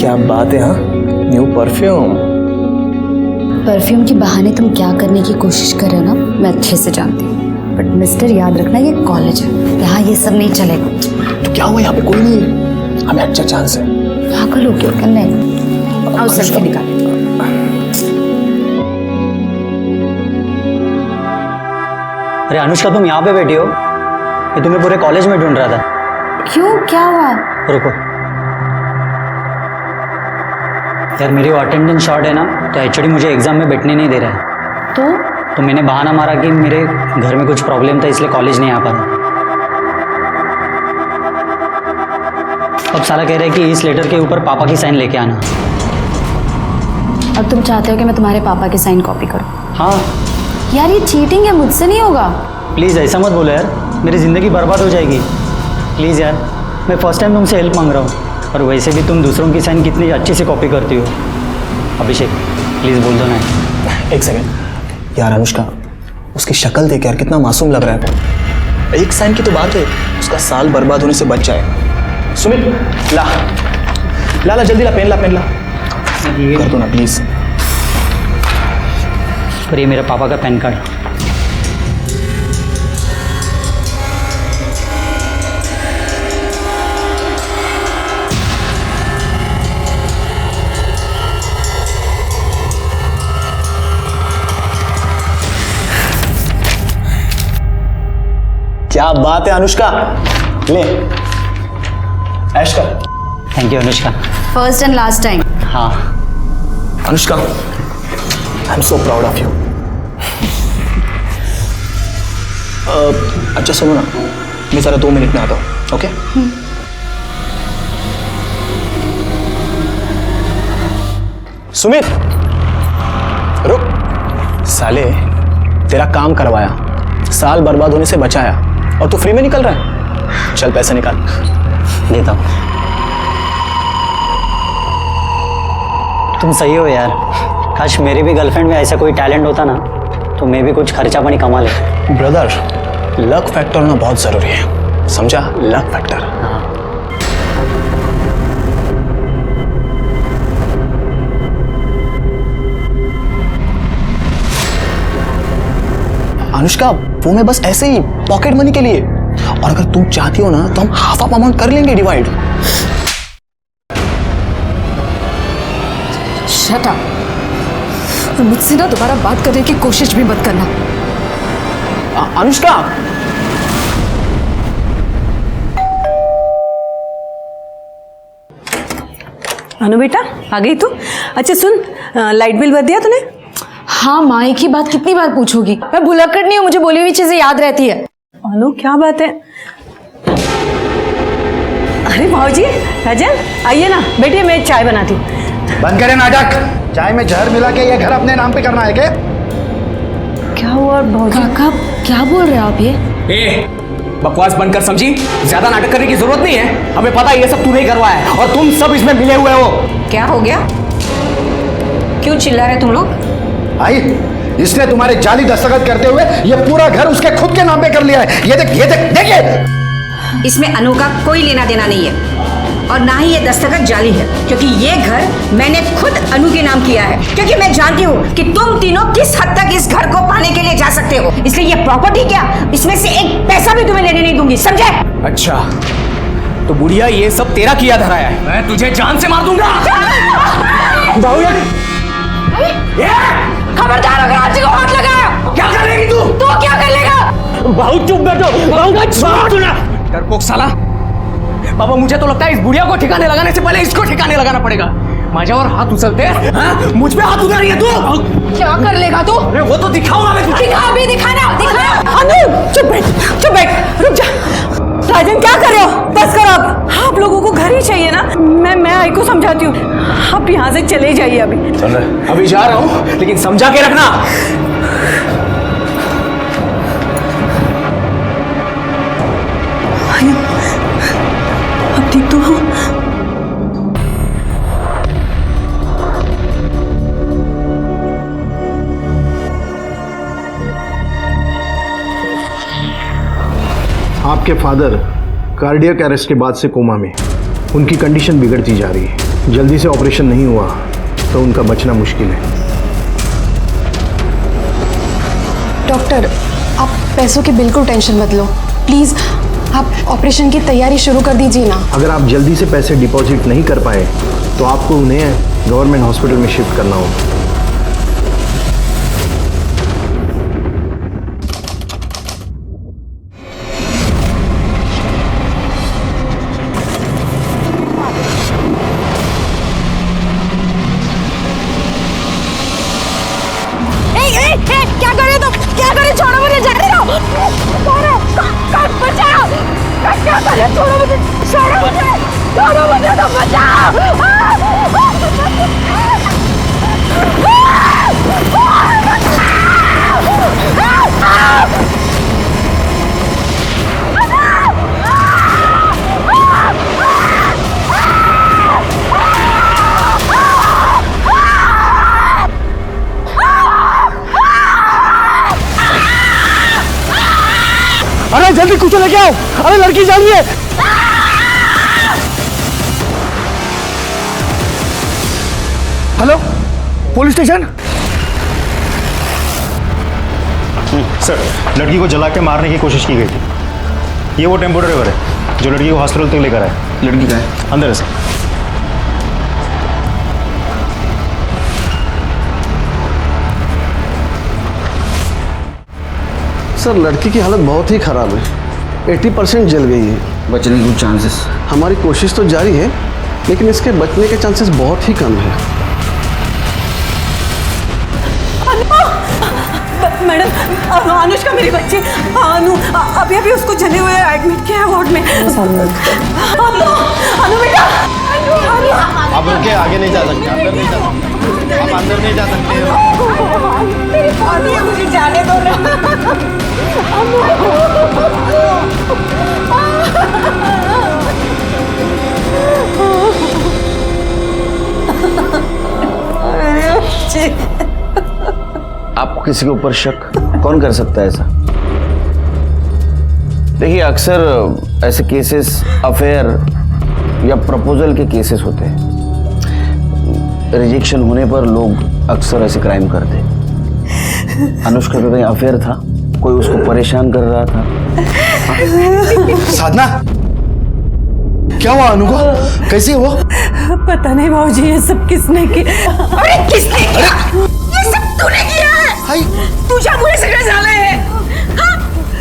क्या बात है। हाँ, न्यू परफ्यूम। परफ्यूम के बहाने तुम क्या करने की कोशिश कर रहे हो ना, मैं अच्छे से जानती हूँ। बट मिस्टर, याद रखना ये कॉलेज है, यहाँ ये सब नहीं चलेगा। तो क्या हुआ, यहाँ पे कोई नहीं है, हमें अच्छा चांस है। पागल हो क्यों करने? आओ सेल्फी निकाले। अरे अनुष्का, तुम यहाँ पे बैठी हो? मैं तुम्हें पूरे कॉलेज में ढूंढ रहा था। क्यों, क्या हुआ? रुको यार, मेरी अटेंडेंस शॉर्ट है ना, तो एचओडी मुझे एग्जाम में बैठने नहीं दे रहा है। तो मैंने बहाना मारा कि मेरे घर में कुछ प्रॉब्लम था, इसलिए कॉलेज नहीं आ पा रहा। अब साला कह रहे हैं कि इस लेटर के ऊपर पापा की साइन लेके आना। अब तुम चाहते हो कि मैं तुम्हारे पापा की साइन कॉपी करूँ? हाँ यार ये चीटिंग है, मुझसे नहीं होगा। प्लीज़ ऐसा मत बोलो यार, मेरी ज़िंदगी बर्बाद हो जाएगी। प्लीज़ यार, मैं फर्स्ट टाइम तुमसे हेल्प मांग रहा हूँ, और वैसे भी तुम दूसरों की साइन कितनी अच्छे से कॉपी करती हो। अभिषेक प्लीज़ बोल दो ना। एक सेकंड यार, अनुष्का उसकी शक्ल देख यार, कितना मासूम लग रहा है। एक साइन की तो बात है, उसका साल बर्बाद होने से बच जाए। सुमित ला ला ला, जल्दी ला, पेन ला, पेन ला, कर दो ना प्लीज। और ये मेरे पापा का पैन कार्ड। क्या बात है अनुष्का, ले ऐश कर। Thank you Anushka. First and last time. हाँ Anushka, I am so proud of you. अच्छा सुनो ना, मैं जरा 2 मिनट में आता हूँ, ओके? सुमित रुक। साले तेरा काम करवाया, साल बर्बाद होने से बचाया, और तू फ्री में निकल रहा है। चल पैसे निकाल। देता हूँ। तुम सही हो यार, काश मेरी भी गर्लफ्रेंड में ऐसा कोई टैलेंट होता ना, तो मैं भी कुछ खर्चा पानी कमा ले। ब्रदर, लक फैक्टर होना बहुत जरूरी है, समझा? Luck factor. हाँ अनुष्का, वो मैं बस ऐसे ही पॉकेट मनी के लिए, और अगर तुम चाहती हो ना तो हम हाफ ऑफ अमाउंट कर लेंगे डिवाइड। Shut up. और मुझसे ना दोबारा बात करने की कोशिश भी मत करना। अनुष्का, अनु बेटा, आ गई तू? अच्छा सुन, लाइट बिल भर दिया तूने? हाँ माँ, एक ही बात कितनी बार पूछोगी? मैं भुलक्कड़ नहीं हूँ, मुझे बोली हुई चीजें याद रहती है। अनु क्या बात है? अरे भाऊजी, राजन आइए ना, बैठिए, मैं चाय बनाती हूँ। बंद करें नाटक। चाय में जहर मिला के ये घर अपने नाम पे करना है क्या? क्या हुआ भाऊजी? काका क्या बोल रहे हो आप ये? ए, बकवास बंद कर समझी, ज्यादा नाटक करने की जरूरत नहीं है। हमें पता है ये सब तूने ही करवाया है, और तुम सब इसमें मिले हुए हो। क्या हो गया? क्यों चिल्ला रहे तुम लोग? भाई, इसने तुम्हारे जाली दस्तखत करते हुए ये पूरा घर उसके खुद के नाम पे कर लिया है। ये देख, ये देख, देखिए। इसमें अनु का कोई लेना देना नहीं है, और ना ही ये दस्तखत जाली है, क्योंकि ये घर मैंने खुद अनु के नाम किया है, क्योंकि मैं जानती हूँ कि तुम तीनों किस हद तक इस घर को पाने के लिए जा सकते हो। इसलिए ये प्रॉपर्टी क्या, इसमें से एक पैसा भी तुम्हें लेने नहीं दूंगी, समझे? अच्छा, तो बुढ़िया ये सब तेरा किया धराया है। मैं तुझे जान से मार दूंगा। खबरदार, अगर आज को हाथ लगाया। क्या करेगी तू? तो क्या कर लेगा? बहुत चुप बैठो, बहुत डरपोक साला। बाबा, मुझे तो लगता है इस बुढ़िया को ठिकाने लगाने से पहले इसको ठिकाने लगाना पड़ेगा। माझ्यावर हाथ उछलते हैं, हाँ? मुझ पे हाथ उठा रही है तू। क्या कर लेगा तू? अरे वो तो दिखाऊंगा मैं तुझे। दिखा भी, दिखाना, दिखा। अनु चुप बैठ, चुप बैठ, रुक जा। राजन क्या कर रहे हो? बस करो अब। आप लोगों को घर ही चाहिए ना? मैं आई को समझाती हूँ, आप यहाँ से चले जाइए अभी। चल रहे, अभी जा रहा हूँ, लेकिन समझा के रखना। अब ठीक तो हो? आपके फादर कार्डियक अरेस्ट के बाद से कोमा में, उनकी कंडीशन बिगड़ती जा रही है। जल्दी से ऑपरेशन नहीं हुआ तो उनका बचना मुश्किल है। डॉक्टर, आप पैसों की बिल्कुल टेंशन मत लो, प्लीज़ आप ऑपरेशन की तैयारी शुरू कर दीजिए ना। अगर आप जल्दी से पैसे डिपॉजिट नहीं कर पाए तो आपको उन्हें गवर्नमेंट हॉस्पिटल में शिफ्ट करना होगा। क्या कर रहे हो तुम? क्या कर रहे हो? छोड़ो मुझे, जाने दो। बचाओ! क्या कर रहे हो? छोड़ो मुझे, छोड़ो मुझे तो बचाओ! अरे जल्दी कुछ लेके आओ, अरे लड़की जा रही है। Hello, police station. सर, लड़की को जला के मारने की कोशिश की गई थी। ये वो टेम्पो ड्राइवर है जो लड़की को हॉस्पिटल तक लेकर आया। लड़की का है? अंदर है सर। सर, लड़की की हालत बहुत ही खराब है, 80% जल गई है। बचने के चांसेस? हमारी कोशिश तो जारी है, लेकिन इसके बचने के चांसेस बहुत ही कम है। मैडम, अनुष्का मेरी बच्ची अनु अभी अभी उसको जले हुए एडमिट किया है वार्ड में। अनु बेटा, आप रुके, आगे नहीं जा सकते, अंदर नहीं जा सकते, आप अंदर नहीं जा सकते। मेरी पौधी है, मुझे जाने दो ना। मेरे बच्चे। आपको किसी के ऊपर शक कौन कर सकता है ऐसा? देखिए, अक्सर ऐसे केसेस अफेयर या प्रपोजल के केसेस होते हैं। रिजेक्शन होने पर लोग अक्सर ऐसे क्राइम करते हैं। अनुष्का का कहीं अफेयर था, कोई उसको परेशान कर रहा था। साधना, क्या हुआ अनु को? कैसी है वो? पता नहीं बाबूजी, ये सब किसने किया? अरे किसने किया? ये सब तूने किया है? तुझे मुझे सिगरेट डाले हैं, हाँ?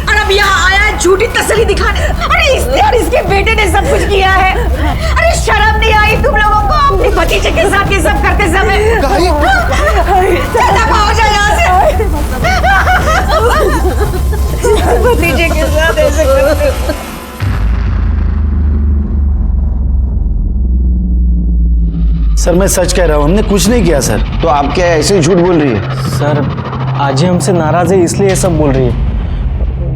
और अब यहाँ आया है झूठी तसल्ली दिखाने। अरे इसने और इसके बेटे ने सब कुछ किया है। अरे शर्म नहीं आई तुम लोगों को अपने भतीजे के साथ ये सब करते समय? चला पाओ जा यहाँ से। भतीजे के साथ ऐसे करते। सर, मैं सच कह रहा हूँ, हमने कुछ नहीं किया सर। तो आप क्या ऐसे ही झूठ बोल रही है? सर, आज ही हमसे नाराज है इसलिए ये सब बोल रही है।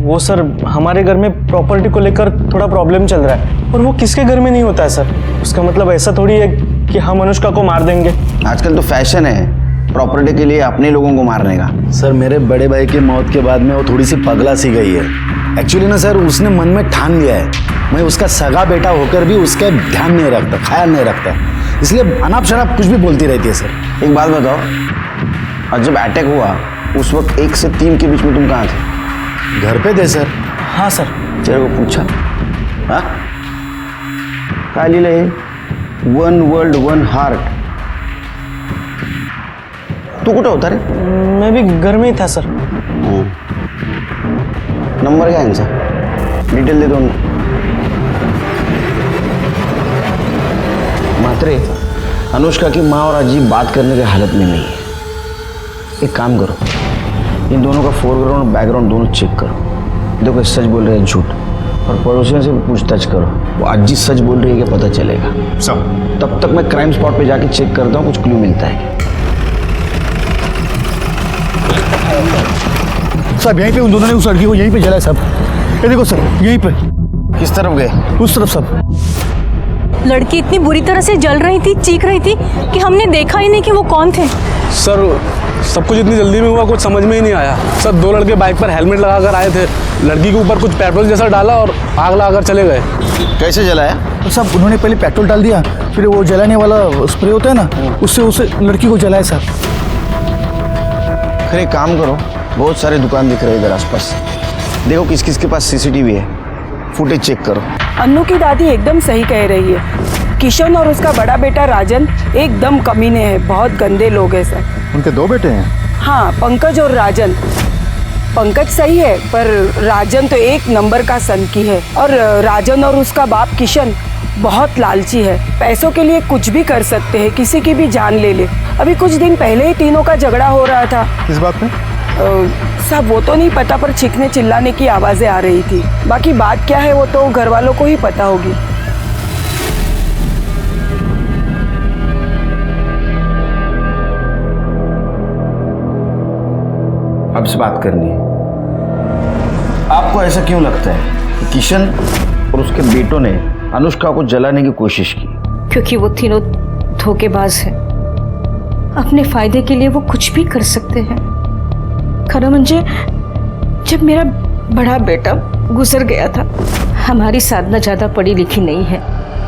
वो सर, हमारे घर में प्रॉपर्टी को लेकर थोड़ा प्रॉब्लम चल रहा है, और वो किसके घर में नहीं होता है सर। उसका मतलब ऐसा थोड़ी है कि हम अनुष्का को मार देंगे। आजकल तो फैशन है प्रॉपर्टी के लिए अपने लोगों को मारने का। सर, मेरे बड़े भाई की मौत के बाद में वो थोड़ी सी पगला सी गई है। एक्चुअली ना सर, उसने मन में ठान लिया है, मैं उसका सगा बेटा होकर भी उसका ध्यान नहीं रखता, ख्याल नहीं रखता, इसलिए अनाप शनाप कुछ भी बोलती रहती है सर। एक बात बताओ, और जब अटैक हुआ उस वक्त 1 से 3 के बीच में तुम कहाँ थे? घर पे थे सर। हाँ सर। तेरे को पूछा? हाँ, काय लिहिलं हे? 1 वर्ल्ड 1 हार्ट। तू कुठं होता रे? मैं भी घर में ही था सर। नंबर क्या है इनका? डिटेल दे दो उनको। मात्रे, अनुष्का की माँ और अजीब बात करने की हालत में नहीं है। एक काम करो, इन दोनों का फोरग्राउंड और बैकग्राउंड दोनों चेक करो। देखो, सच बोल रहे हैं झूठ, और पड़ोसियों से भी पूछताछ करो। वो अजीब सच बोल रही है क्या पता चलेगा। सर, तब तक मैं क्राइम स्पॉट पे जाके चेक करता हूँ, कुछ क्लू मिलता है। साहब, यहीं पे उन दोनों ने उस लड़की को यहीं पे जलाया साहब। ये देखो सर, यहीं पे। किस तरफ गए? उस तरफ साहब। लड़की इतनी बुरी तरह से जल रही थी, चीख रही थी कि हमने देखा ही नहीं कि वो कौन थे। सर, सब कुछ इतनी जल्दी में हुआ, कुछ समझ में ही नहीं आया। सर, 2 लड़के बाइक पर हेलमेट लगाकर आए थे, लड़की के ऊपर कुछ पेट्रोल जैसा डाला और आग लगाकर चले गए। कैसे जलाया? तो साहब उन्होंने पहले पेट्रोल डाल दिया, फिर वो जलाने वाला स्प्रे होता है ना, उससे उस लड़की को जलाया साहब। फिर एक काम करो, बहुत सारे दुकान दिख रहे हैं इधर आसपास, देखो किस किस के पास सीसीटीवी है, फुटेज चेक करो। अन्नू की दादी एकदम सही कह रही है। किशन और उसका बड़ा बेटा राजन एकदम कमीने हैं, बहुत गंदे लोग हैं सर। उनके 2 बेटे हैं? हाँ, पंकज और राजन। पंकज सही है पर राजन तो एक नंबर का सनकी है। और राजन और उसका बाप किशन बहुत लालची है, पैसों के लिए कुछ भी कर सकते हैं, किसी की भी जान ले ले। अभी कुछ दिन पहले ही तीनों का झगड़ा हो रहा था। किस बात पे? साहब वो तो नहीं पता, पर चीखने चिल्लाने की आवाजें आ रही थी। बाकी बात क्या है वो तो घर वालों को ही पता होगी। अब से बात करनी है। आपको ऐसा क्यों लगता है कि किशन और उसके बेटों ने अनुष्का को जलाने की कोशिश की? क्योंकि वो तीनों धोखेबाज हैं। अपने फायदे के लिए वो कुछ भी कर सकते हैं। खरा मंजे, जब मेरा बड़ा बेटा गुजर गया था, हमारी साधना ज़्यादा पढ़ी लिखी नहीं है,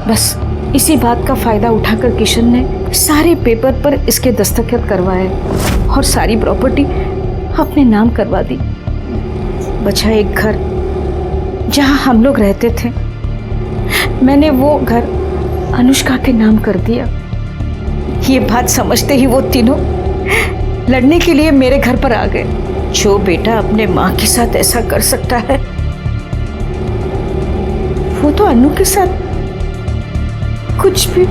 बस इसी बात का फ़ायदा उठाकर किशन ने सारे पेपर पर इसके दस्तखत करवाए और सारी प्रॉपर्टी अपने नाम करवा दी। बचा एक घर जहाँ हम लोग रहते थे, मैंने वो घर अनुष्का के नाम कर दिया। ये बात समझते ही वो तीनों लड़ने के लिए मेरे घर पर आ गए। जो बेटा अपने माँ के साथ ऐसा कर सकता है, वो तो अनु के साथ कुछ भी।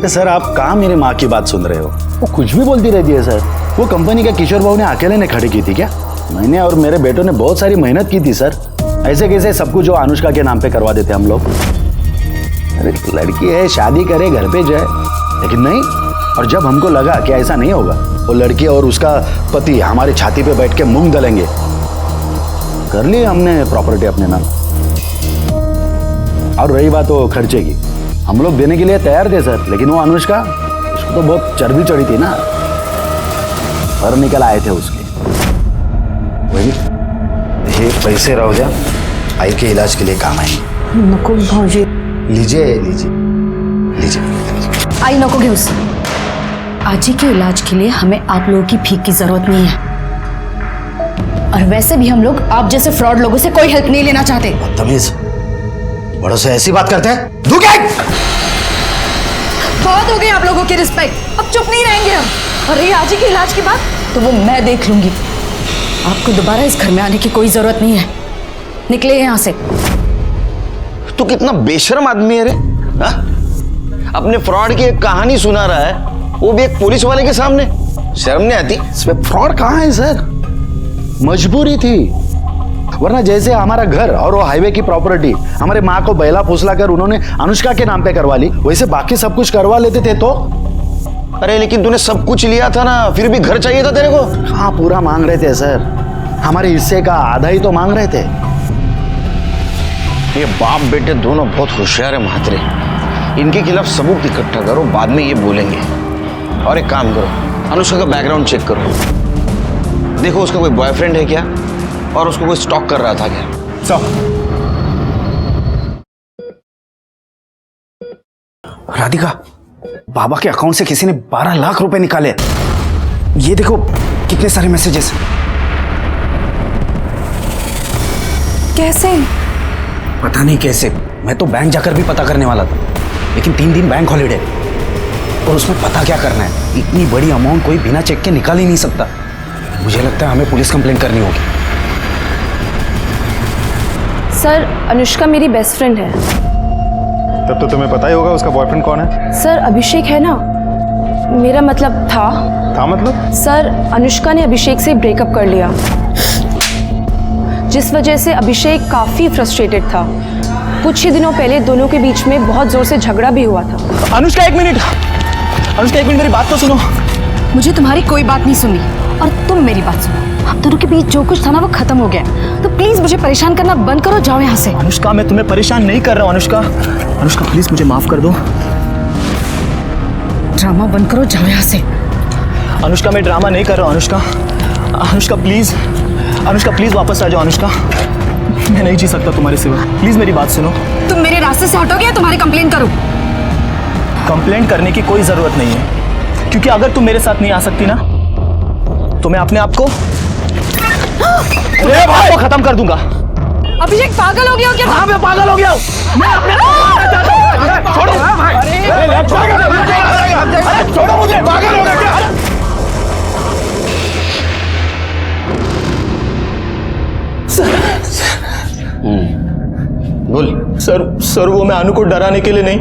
सर आप कहाँ मेरी माँ की बात सुन रहे हो? वो कुछ भी बोलती रहती है सर। वो कंपनी का किशोर बाबू ने अकेले ने खड़ी की थी क्या? मैंने और मेरे बेटों ने बहुत सारी मेहनत की थी सर। ऐसे कैसे सब कुछ जो अनुष्का के नाम पे करवा देते हम लोग? अरे लड़की है, शादी करे, घर पे जाए, लेकिन नहीं। और जब हमको लगा कि ऐसा नहीं होगा, वो लड़की और उसका पति हमारे छाती पे बैठ के मूंग दलेंगे, कर ली हमने प्रॉपर्टी अपने नाम। और रही बात वो खर्चे की, हम लोग देने के लिए तैयार थे सर, लेकिन वो अनुष्का, उसको तो बहुत चर्बी चढ़ी थी ना, पर निकल आए थे उसके। वही ये पैसे रहो जा, आई के इलाज के लिए काम आएंगे। नको भाऊजी, लीजिए लीजिए लीजिए। आई नको घेऊस। आजी के इलाज के लिए हमें आप लोगों की भीख की जरूरत नहीं है, और वैसे भी हम लोग आप जैसे फ्रॉड लोगों से कोई हेल्प नहीं लेना चाहते। बदतमीज, बड़ों से ऐसी बात करते हैं? बहुत हो गई आप लोगों की रिस्पेक्ट, अब चुप नहीं रहेंगे हम। और ये आजी के इलाज की बात तो वो मैं देख लूंगी। आपको दोबारा इस घर में आने की कोई जरूरत नहीं है, निकले यहाँ से। तू कितना बेशर्म आदमी है रे, हा? अपने फ्रॉड की एक कहानी सुना रहा है, वो भी एक पुलिस वाले के सामने। शर्म नहीं आती? इसमें फ्रॉड कहाँ है सर? मजबूरी थी, वरना जैसे हमारा घर और वो हाईवे की प्रॉपर्टी हमारे माँ को बैला फुसला कर उन्होंने अनुष्का के नाम पे करवा ली, वैसे बाकी सब कुछ करवा लेते थे तो। अरे लेकिन तूने सब कुछ लिया था ना, फिर भी घर चाहिए था तेरे को। हाँ, पूरा मांग रहे थे सर, हमारे हिस्से का आधा ही तो मांग रहे थे। ये बाप बेटे दोनों बहुत होशियार है महात्रे, इनके खिलाफ सबूत इकट्ठा करो, बाद में ये बोलेंगे। और एक काम करो, अनुष्का का बैकग्राउंड चेक करो, देखो उसका कोई बॉयफ्रेंड है क्या, और उसको कोई स्टॉक कर रहा था क्या। राधिका, बाबा के अकाउंट से किसी ने 12 लाख रुपए निकाले। ये देखो कितने सारे मैसेजेस। कैसे? पता नहीं कैसे, मैं तो बैंक जाकर भी पता करने वाला था, लेकिन 3 दिन बैंक हॉलीडे, और उसमें पता क्या करना है? इतनी बड़ी अमाउंट कोई बिना चेक के निकाल ही नहीं सकता। मुझे लगता है हमें पुलिस कंप्लेंट करनी होगी। सर, अनुष्का मेरी बेस्ट फ्रेंड है। तब तो तुम्हें पता ही होगा उसका बॉयफ्रेंड कौन है। सर, अभिषेक है ना, मेरा मतलब था मतलब? सर, अनुष्का ने अभिषेक से ब्रेकअप कर लिया, जिस वजह से अभिषेक काफी फ्रस्ट्रेटेड था। कुछ ही दिनों पहले दोनों के बीच में बहुत जोर से झगड़ा भी हुआ था। अनुष्का एक मिनट, मेरी बात तो सुनो। मुझे तुम्हारी कोई बात नहीं सुनी, और तुम मेरी बात सुनो। हम दोनों के बीच जो कुछ था ना वो खत्म हो गया, तो प्लीज मुझे परेशान करना बंद करो, जाओ यहाँ से। अनुष्का, मैं तुम्हें परेशान नहीं कर रहा हूँ। अनुष्का प्लीज मुझे माफ कर दो। ड्रामा बंद करो, जाओ यहाँ से। अनुष्का, मैं ड्रामा नहीं कर रहा हूँ। अनुष्का प्लीज, अनुष्का प्लीज वापस आ जाओ। अनुष्का, मैं नहीं जी सकता तुम्हारे सिवा, प्लीज मेरी बात सुनो। तुम मेरे रास्ते से हटोगे या तुम्हारी कंप्लेंट करूं? कंप्लेंट करने की कोई जरूरत नहीं है, क्योंकि अगर तुम मेरे साथ नहीं आ सकती ना तो मैं अपने आप को खत्म कर दूंगा। अभिषेक पागल हो गया हो क्या? हाँ, मैं पागल हो गया हूँ। मैं अपने छोड़ो, छोड़ो मुझे, पागल हो गया क्या? बोल। सर वो मैं अनु को डराने के लिए नहीं,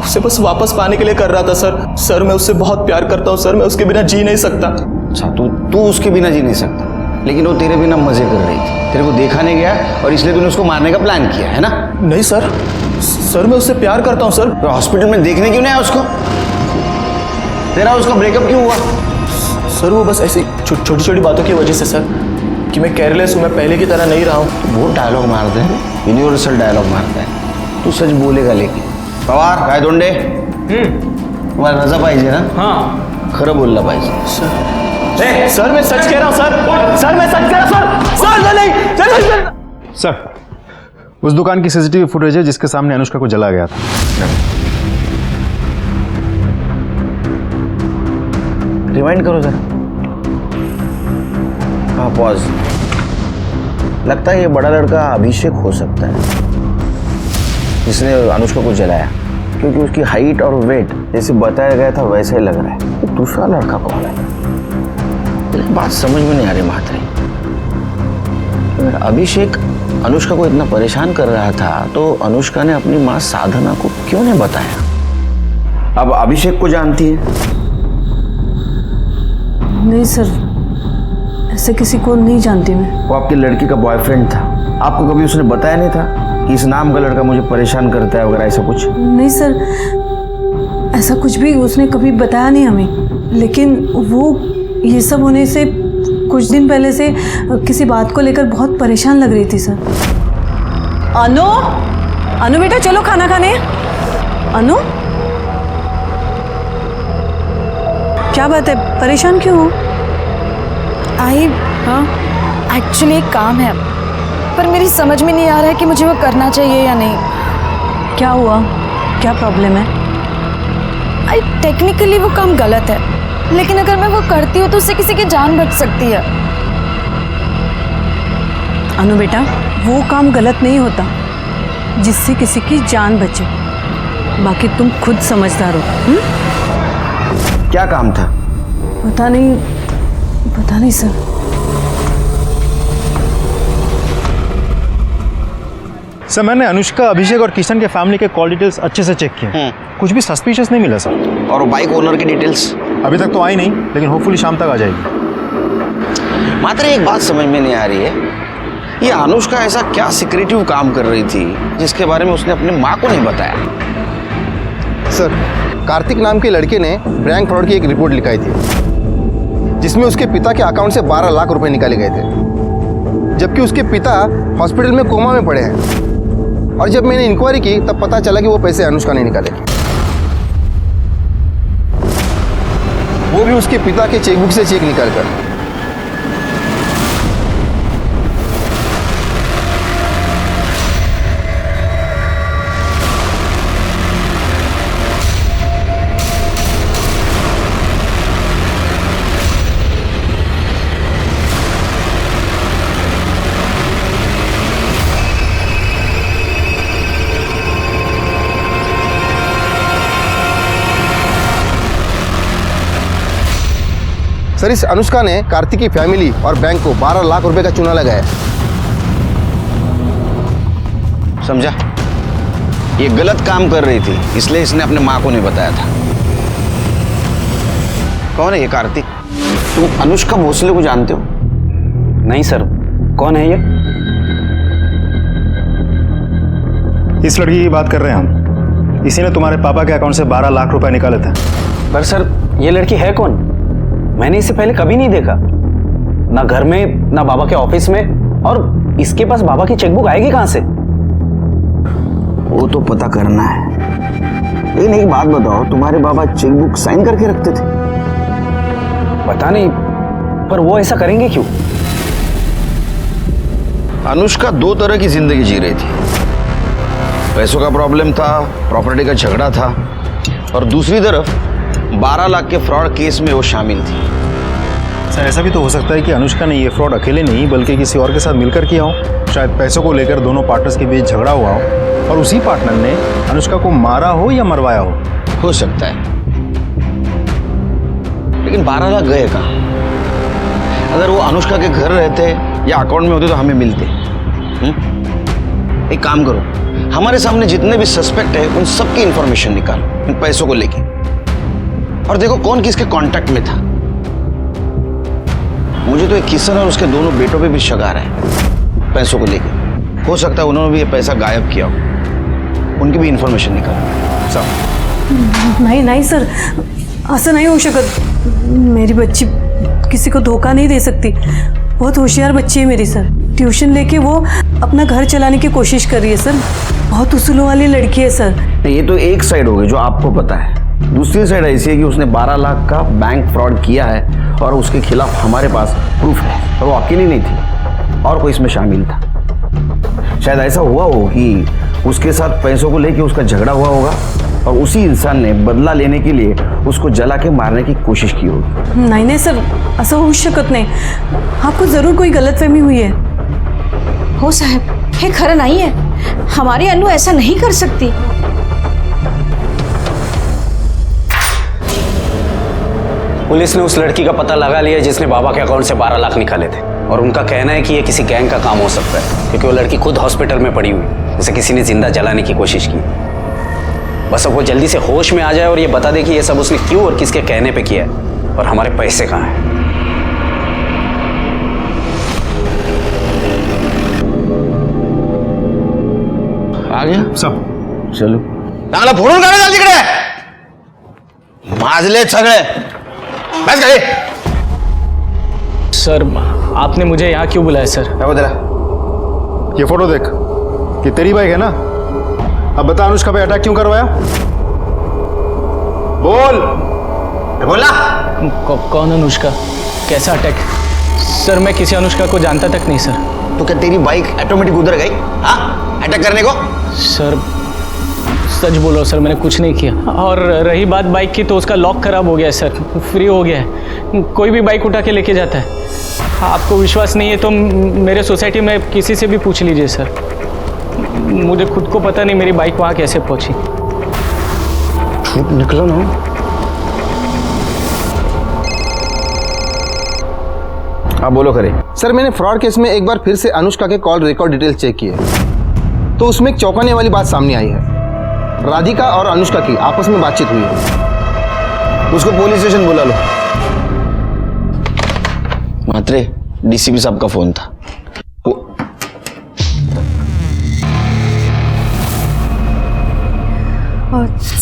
उसे बस वापस पाने के लिए कर रहा था सर मैं उससे बहुत प्यार करता हूँ सर, मैं उसके बिना जी नहीं सकता। अच्छा, तू उसके बिना जी नहीं सकता, लेकिन वो तेरे बिना मजे कर रही थी, तेरे को देखा नहीं गया और इसलिए तूने उसको मारने का प्लान किया है ना? नहीं सर मैं उससे प्यार करता हूँ सर। तो हॉस्पिटल में देखने क्यों नहीं आया उसको? तेरा उसका ब्रेकअप क्यों हुआ? सर वो बस ऐसी छोटी छोटी बातों की वजह से सर, कि मैं केयरलेस हूँ, मैं पहले की तरह नहीं रहा हूँ। बहुत डायलॉग मारते हैं, यूनिवर्सल डायलॉग मारता है। तू सच बोलेगा लेकिन पवार काय दोंडे तुम्हाला रजा पाहिजे ना? हाँ, खरं बोलला पाहिजे। सर मैं सच कह रहा हूँ सर मैं सच कह रहा हूँ सर नहीं। सर, उस दुकान की सीसीटीवी फुटेज है जिसके सामने अनुष्का को जला गया था। रिवाइंड करो जरा। हाँ, पॉज। लगता है ये बड़ा लड़का अभिषेक हो सकता है जिसने अनुष्का को जलाया, क्योंकि उसकी हाइट और वेट जैसे बताया गया था वैसा ही लग रहा है। तो दूसरा लड़का कौन है? एक बात समझ में नहीं आ रही महात्री, अगर अभिषेक अनुष्का को इतना परेशान कर रहा था तो अनुष्का ने अपनी माँ साधना को क्यों नहीं बताया? अब अभिषेक को जानती है? नहीं सर, ऐसे किसी को नहीं जानती मैं। वो आपकी लड़की का बॉयफ्रेंड था, आपको कभी उसने बताया नहीं था कि इस नाम का लड़का मुझे परेशान करता है वगैरह ऐसा कुछ? नहीं सर, ऐसा कुछ भी उसने कभी बताया नहीं हमें, लेकिन वो ये सब होने से कुछ दिन पहले से किसी बात को लेकर बहुत परेशान लग रही थी सर। अनु बेटा चलो खाना खाने। अनु, क्या बात है, परेशान क्यों हो? आई हाँ, एक्चुअली एक काम है, पर मेरी समझ में नहीं आ रहा है कि मुझे वो करना चाहिए या नहीं। क्या हुआ, क्या प्रॉब्लम है? आई टेक्निकली वो काम गलत है, लेकिन अगर मैं वो करती हूँ तो उससे किसी की जान बच सकती है। अनु बेटा, वो काम गलत नहीं होता जिससे किसी की जान बचे, बाकी तुम खुद समझदार हो। क्या काम था? पता नहीं सर। सर, मैंने अनुष्का, अभिषेक और किशन के फैमिली के कॉल डिटेल्स अच्छे से चेक किए, कुछ भी सस्पिशियस नहीं मिला सर। और बाइक ओनर की डिटेल्स? अभी तक तो आई नहीं, लेकिन होपफुली शाम तक आ जाएगी। मात्र एक बात समझ में नहीं आ रही है, ये अनुष्का ऐसा क्या सिक्रेटिव काम कर रही थी जिसके बारे में उसने अपनी माँ को नहीं बताया? सर, कार्तिक नाम के लड़के ने बैंक फ्रॉड की एक रिपोर्ट लिखाई थी, जिसमें उसके पिता के अकाउंट से 12 लाख रुपए निकाले गए थे, जबकि उसके पिता हॉस्पिटल में कोमा में पड़े हैं। और जब मैंने इंक्वायरी की तब पता चला कि वो पैसे अनुष्का ने निकाले, वो भी उसके पिता के चेकबुक से चेक निकालकर। सर, इस अनुष्का ने कार्तिक की फैमिली और बैंक को 12 लाख रुपए का चूना लगाया। समझा? ये गलत काम कर रही थी, इसलिए इसने अपने माँ को नहीं बताया था। कौन है ये कार्तिक? तुम अनुष्का भोसले को जानते हो? नहीं सर, कौन है ये? इस लड़की की बात कर रहे हैं हम, इसी ने तुम्हारे पापा के अकाउंट से 12 लाख रुपए निकाले थे। पर सर, ये लड़की है कौन? मैंने इसे पहले कभी नहीं देखा, ना घर में ना बाबा के ऑफिस में, और इसके पास बाबा की चेकबुक आएगी कहां से? वो तो पता करना है, लेकिन एक बात बताओ, तुम्हारे बाबा चेकबुक साइन करके रखते थे? पता नहीं, पर वो ऐसा करेंगे क्यों? अनुष्का दो तरह की जिंदगी जी रही थी। पैसों का प्रॉब्लम था, प्रॉपर्टी का झगड़ा था, और दूसरी तरफ 12 लाख के फ्रॉड केस में वो शामिल थी। सर ऐसा भी तो हो सकता है कि अनुष्का ने ये फ्रॉड अकेले नहीं बल्कि किसी और के साथ मिलकर किया हो। शायद पैसों को लेकर दोनों पार्टनर्स के बीच झगड़ा हुआ हो और उसी पार्टनर ने अनुष्का को मारा हो या मरवाया हो सकता है। लेकिन 12 लाख गए कहाँ? अगर वो अनुष्का के घर रहते या अकाउंट में होते तो हमें मिलते। एक काम करो, हमारे सामने जितने भी सस्पेक्ट है उन सबकी इंफॉर्मेशन निकालो इन पैसों को लेके, और देखो कौन किसके कांटेक्ट में था। मुझे तो एक किशन और उसके दोनों बेटों पे भी शक आ रहा है पैसों को लेके। हो सकता है उन्होंने भी ये पैसा गायब किया हो, उनकी भी इंफॉर्मेशन निकालो। सब नहीं सर, ऐसा नहीं हो शकत। मेरी बच्ची किसी को धोखा नहीं दे सकती। बहुत होशियार बच्ची है मेरी सर। ट्यूशन लेके वो अपना घर चलाने की कोशिश कर रही है सर। बहुत उसूलों वाली लड़की है सर। ये तो एक साइड हो गई जो आपको पता है। दूसरी साइड ऐसी है कि उसने 12 लाख का बैंक फ्रॉड किया है और उसके खिलाफ हमारे पास प्रूफ है, और वो अकेली नहीं थी और कोई इसमें शामिल था। शायद ऐसा हुआ हो कि उसके साथ पैसों को लेके उसका झगड़ा हुआ होगा और उसी इंसान ने बदला लेने के लिए उसको जला के मारने की कोशिश की होगी। नहीं सर, ऐसा हो शकत नहीं। आपको जरूर कोई गलतफहमी हुई है। हो साहब, ये खरा नहीं है। हमारी अनु ऐसा नहीं कर सकती। पुलिस ने उस लड़की का पता लगा लिया जिसने बाबा के अकाउंट से 12 लाख निकाले थे, और उनका कहना है कि ये किसी गैंग का काम हो सकता है, क्योंकि वो लड़की खुद हॉस्पिटल में पड़ी हुई, उसे किसी ने जिंदा जलाने की कोशिश की। बस अब वो जल्दी से होश में आ जाए और ये बता दे कि ये सब उसने क्यों और किसके कहने पे किया है, और हमारे पैसे कहाँ हैं। आ गया सब चलो चांगला फोडून काढा चाल तिकडे, माजले सगळे बस गए। सर आपने मुझे यहाँ क्यों बुलाया सर? क्या बता? ये फोटो देख, ये तेरी बाइक है ना? अब बता अनुष्का पे अटैक क्यों करवाया? बोल। बोला कौन अनुष्का? कैसा अटैक? सर मैं किसी अनुष्का को जानता तक नहीं सर। तो क्या तेरी बाइक ऑटोमेटिक उधर गई हाँ अटैक करने को? सर सच बोलो सर, मैंने कुछ नहीं किया। और रही बात बाइक की, तो उसका लॉक खराब हो गया है सर, फ्री हो गया है। कोई भी बाइक उठा के लेके जाता है। आपको विश्वास नहीं है तो मेरे सोसाइटी में किसी से भी पूछ लीजिए सर। मुझे खुद को पता नहीं मेरी बाइक वहाँ कैसे पहुँची। झूठ निकला ना। हाँ बोलो करे। सर मैंने फ्रॉड केस में एक बार फिर से अनुष्का के कॉल रिकॉर्ड डिटेल चेक किए, तो उसमें एक चौंकाने वाली बात सामने आई है। राधिका और अनुष्का की आपस में बातचीत हुई है। उसको पुलिस स्टेशन बुला लो। मात्रे डीसीपी साहब का फोन था।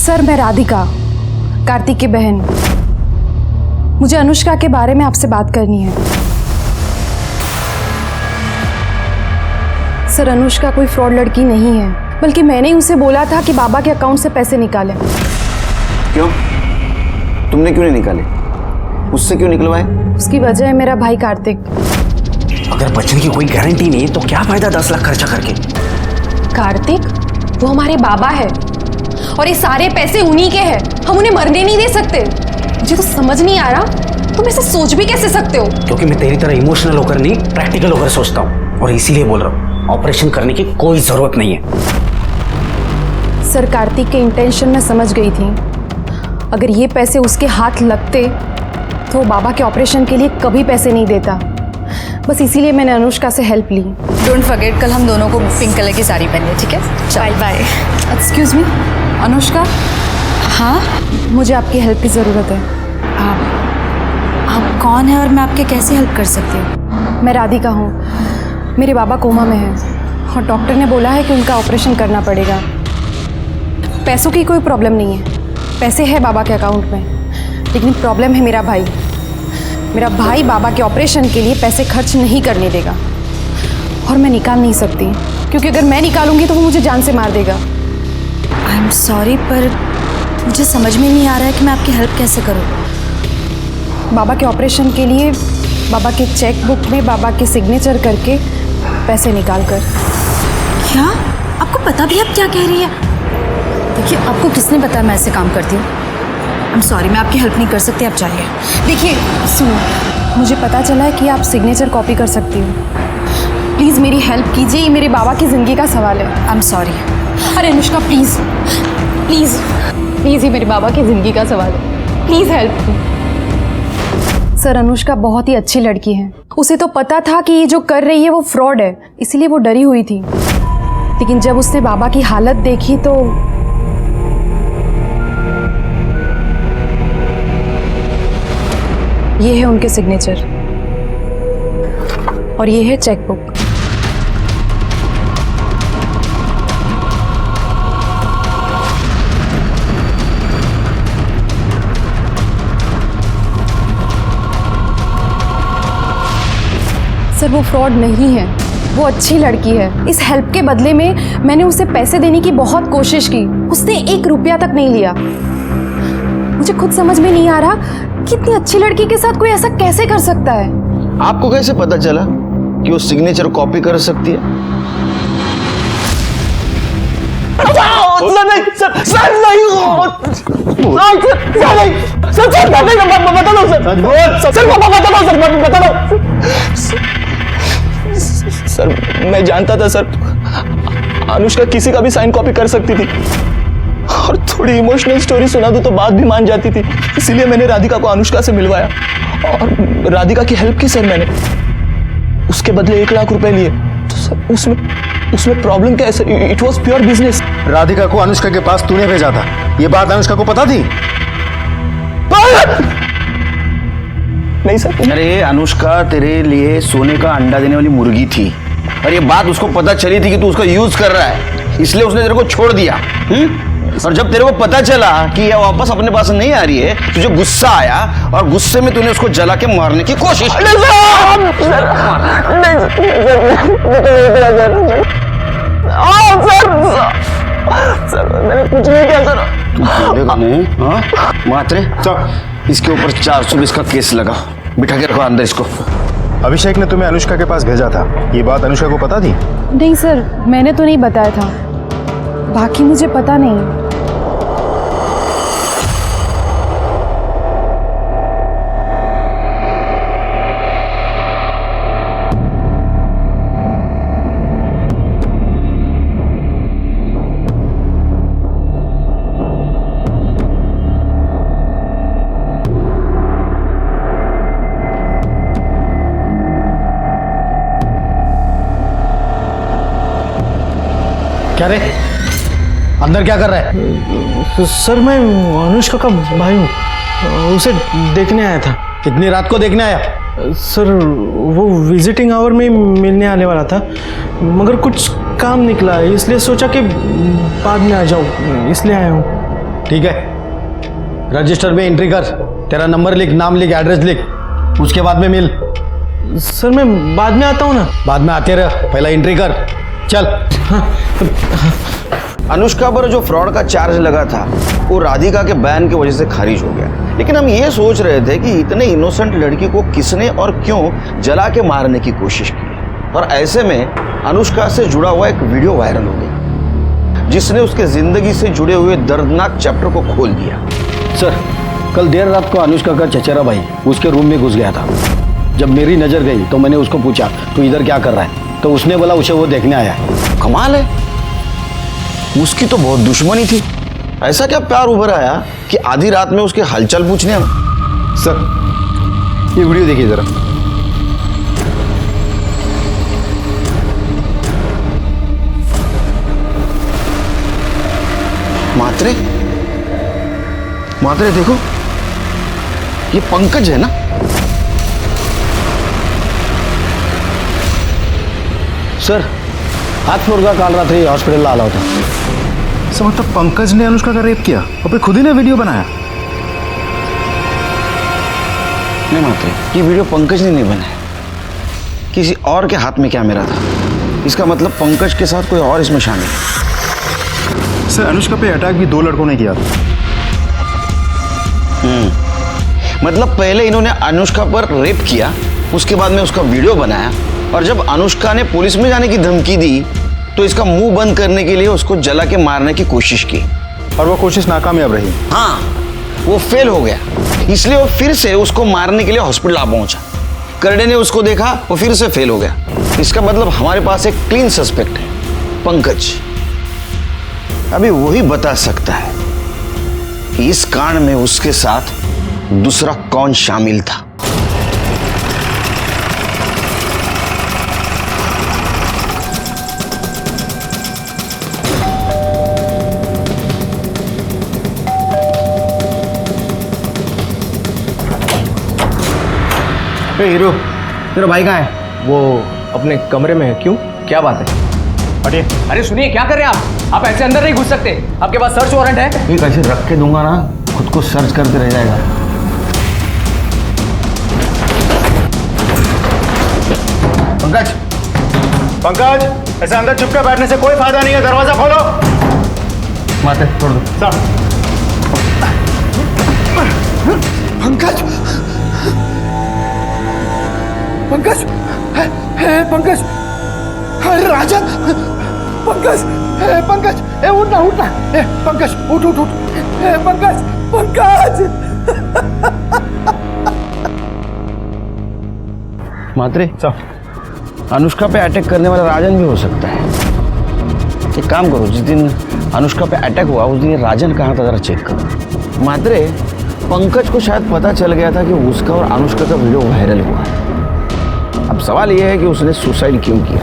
सर मैं राधिका, कार्तिक की बहन। मुझे अनुष्का के बारे में आपसे बात करनी है। सर अनुष्का कोई फ्रॉड लड़की नहीं है, बल्कि मैंने उसे बोला था कि बाबा के अकाउंट से पैसे निकाले। क्यों? तुमने क्यों नहीं निकाले? उससे क्यों निकलवाए? उसकी वजह है मेरा भाई कार्तिक। अगर बचने की कोई गारंटी नहीं तो क्या फायदा 10 लाख खर्चा करके? कार्तिक वो हमारे बाबा है और ये सारे पैसे उन्हीं के हैं। हम उन्हें मरने नहीं दे सकते। मुझे तो समझ नहीं आ रहा तुम ऐसा सोच भी कैसे सकते हो? क्योंकि मैं तेरी तरह इमोशनल होकर नहीं, प्रैक्टिकल होकर सोचता हूँ, और इसीलिए बोल रहा हूँ ऑपरेशन करने की कोई जरूरत नहीं है। सर कार्तिक के इंटेंशन मैं समझ गई थी। अगर ये पैसे उसके हाथ लगते तो वो बाबा के ऑपरेशन के लिए कभी पैसे नहीं देता। बस इसीलिए मैंने अनुष्का से हेल्प ली। डोंट फॉरगेट कल हम दोनों को पिंक कलर की साड़ी पहनी है, ठीक है? Bye bye. Excuse me Anushka. हाँ मुझे आपकी हेल्प की ज़रूरत है। आप कौन है और मैं आपके कैसे हेल्प कर सकती हूँ? मैं राधिका हूँ। मेरे बाबा कोमा में हैं और डॉक्टर ने बोला है कि उनका ऑपरेशन करना पड़ेगा। पैसों की कोई प्रॉब्लम नहीं है, पैसे है बाबा के अकाउंट में, लेकिन प्रॉब्लम है मेरा भाई। मेरा भाई बाबा के ऑपरेशन के लिए पैसे खर्च नहीं करने देगा और मैं निकाल नहीं सकती, क्योंकि अगर मैं निकालूंगी तो वो मुझे जान से मार देगा। आई एम सॉरी, पर मुझे समझ में नहीं आ रहा है कि मैं आपकी हेल्प कैसे करूँ। बाबा के ऑपरेशन के लिए बाबा के चेक बुक में बाबा के सिग्नेचर करके पैसे निकाल कर। क्या आपको पता भी आप क्या कह रही है? देखिए, आपको किसने बताया मैं ऐसे काम करती हूँ? आई एम सॉरी, मैं आपकी हेल्प नहीं कर सकती, आप जाइए। देखिए सुनो, मुझे पता चला है कि आप सिग्नेचर कॉपी कर सकती हो। प्लीज़ मेरी हेल्प कीजिए, ये मेरे बाबा की ज़िंदगी का सवाल है। I am sorry. अरे अनुष्का प्लीज़ प्लीज़ प्लीज़, ये मेरे बाबा की ज़िंदगी का सवाल है, प्लीज़ हेल्प। सर, अनुष्का बहुत ही अच्छी लड़की है। उसे तो पता था कि ये जो कर रही है वो फ्रॉड है, इसीलिए वो डरी हुई थी। लेकिन जब उसने बाबा की हालत देखी तो ये है उनके सिग्नेचर और ये है चेक बुक। सर, वो फ्रॉड नहीं है, वो अच्छी लड़की है। इस हेल्प के बदले में मैंने उसे पैसे देने की बहुत कोशिश की, उसने 1 रुपया तक नहीं लिया। मुझे खुद समझ में नहीं आ रहा कि इतनी अच्छी लड़की के साथ कोई ऐसा कैसे कर सकता है। आपको कैसे पता चला कि वो सिग्नेचर कॉपी कर सकती है? सर, मैं जानता था सर, अनुष्का किसी का भी साइन कॉपी कर सकती थी, और थोड़ी इमोशनल स्टोरी सुना दो तो बात भी मान जाती थी। इसीलिए मैंने राधिका को अनुष्का से मिलवाया और राधिका की हेल्प की सर मैंने। उसके बदले 1 लाख रुपए लिए। तो सर उसमें प्रॉब्लम क्या है sir? It was pure business. Radhika को अनुष्का के पास तूने भेजा था, ये बात अनुष्का को पता थी? नहीं सर। अरे अनुष्का तेरे लिए सोने का अंडा देने वाली मुर्गी थी, और ये बात उसको पता चली थी कि तू उसका यूज कर रहा है, इसलिए उसने तेरे को छोड़ दिया। और जब तेरे को पता चला कि ये वापस अपने पास नहीं आ रही है, तुझे गुस्सा आया और गुस्से में तूने उसको जला के मारने की कोशिश की। सर, मैंने कुछ नहीं किया सर। तू बोलेगा नहीं? हाँ मात्रे, इसके ऊपर 420 का केस लगा, बिठा के रखो अंदर इसको। अभिषेक ने तुम्हें अनुष्का के पास भेजा था, ये बात अनुष्का को पता थी? नहीं सर, मैंने तो नहीं बताया था, बाकी मुझे पता नहीं। क्या रे, अंदर क्या कर रहा है? सर, मैं अनुष्का का भाई हूँ, उसे देखने आया था। इतनी रात को देखने आया? सर, वो विजिटिंग आवर में मिलने आने वाला था, मगर कुछ काम निकला, इसलिए सोचा कि बाद में आ जाऊँ, इसलिए आया हूँ। ठीक है, रजिस्टर में एंट्री कर, तेरा नंबर लिख, नाम लिख, एड्रेस लिख, उसके बाद में मिल। सर, मैं बाद में आता हूँ ना। बाद में आते रह, पहला एंट्री कर, चल। अनुष्का पर जो फ्रॉड का चार्ज लगा था वो राधिका के बैन की वजह से खारिज हो गया, लेकिन हम ये सोच रहे थे कि इतने इनोसेंट लड़की को किसने और क्यों जला के मारने की कोशिश की। और ऐसे में अनुष्का से जुड़ा हुआ एक वीडियो वायरल हो गया, जिसने उसके जिंदगी से जुड़े हुए दर्दनाक चैप्टर को खोल दिया। सर, कल देर रात को अनुष्का का चचेरा भाई उसके रूम में घुस गया था। जब मेरी नज़र गई तो मैंने उसको पूछा, तू इधर क्या कर रहा है? तो उसने बोला उसे वो देखने आया है। कमाल है, उसकी तो बहुत दुश्मनी थी, ऐसा क्या प्यार उभर आया कि आधी रात में उसके हलचल पूछने हम। सर, ये वीडियो देखिए जरा। मात्रे, मात्रे देखो, ये पंकज है ना? सर, हाथ मुर्गा काल रात्रि हॉस्पिटल आला होता। सर, मतलब पंकज ने अनुष्का का रेप किया और फिर खुद ही ने वीडियो बनाया? नहीं मात्रे, ये वीडियो पंकज ने नहीं बनाया, किसी और के हाथ में कैमरा था। इसका मतलब पंकज के साथ कोई और इसमें शामिल है। सर, अनुष्का पे अटैक भी 2 लड़कों ने किया था। मतलब पहले इन्होंने अनुष्का पर रेप किया उसके बाद में उसका वीडियो बनाया, और जब अनुष्का ने पुलिस में जाने की धमकी दी तो इसका मुंह बंद करने के लिए उसको जला के मारने की कोशिश की, और वो कोशिश नाकामयाब रही। हाँ, वो फेल हो गया, इसलिए वो फिर से उसको मारने के लिए हॉस्पिटल आ पहुंचा। करडे ने उसको देखा, वो फिर से फेल हो गया। इसका मतलब हमारे पास एक क्लीन सस्पेक्ट है, पंकज। अभी वही बता सकता है कि इस कांड में उसके साथ दूसरा कौन शामिल था। हीरो, तेरा भाई कहाँ है? वो अपने कमरे में है। क्यों, क्या बात है? हटिए। अरे सुनिए, क्या कर रहे हैं आप ऐसे अंदर नहीं घुस सकते। आपके पास सर्च वारंट है। ये कैसे रख के दूंगा ना, खुद को सर्च करते रह जाएगा। पंकज, पंकज, ऐसे अंदर चुपके बैठने से कोई फायदा नहीं है। दरवाजा खोलो। माते छोड़ दो। सर। पंकज, पंकज, है पंकज, अरे राजन, पंकज, पंकज, उठना उठना, पंकज उठ उठ उठ, पंकज, पंकज। मात्रे, अनुष्का पे अटैक करने वाला राजन भी हो सकता है। एक काम करो, जिस दिन अनुष्का पे अटैक हुआ उस दिन ये राजन कहाँ था जरा चेक करो। मात्रे, पंकज को शायद पता चल गया था कि उसका और अनुष्का का वीडियो वायरल हुआ है। अब सवाल यह है कि उसने सुसाइड क्यों किया,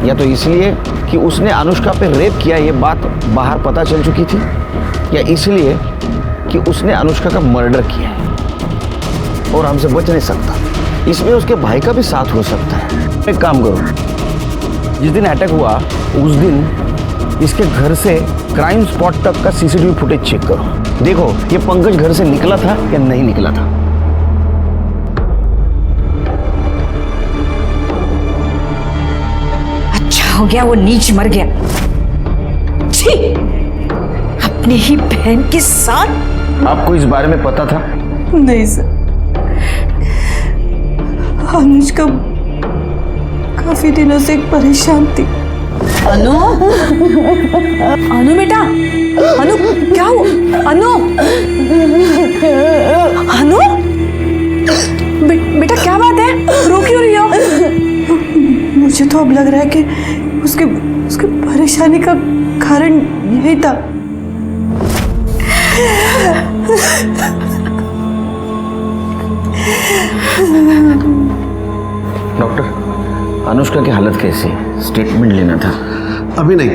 या तो इसलिए कि उसने अनुष्का पे रेप किया, ये बात बाहर पता चल चुकी थी, या इसलिए कि उसने अनुष्का का मर्डर किया है और हमसे बच नहीं सकता, इसमें उसके भाई का भी साथ हो सकता है। एक काम करो, जिस दिन अटैक हुआ उस दिन इसके घर से क्राइम स्पॉट तक का सीसीटीवी फुटेज चेक करो। देखो ये पंकज घर से निकला था या नहीं निकला था। हो गया, वो नीच मर गया। छी, अपनी ही बहन के साथ। आपको इस बारे में पता था? नहीं सर, अनुष्का काफी दिनों से परेशान थी। अनु, अनु बेटा, अनु क्या हुआ? अनु, अनु, बेटा क्या बात है? रो क्यों रही हो? मुझे तो अब लग रहा है कि उसके परेशानी का कारण यही था। डॉक्टर, अनुष्का की हालत कैसी है? स्टेटमेंट लेना था। अभी नहीं,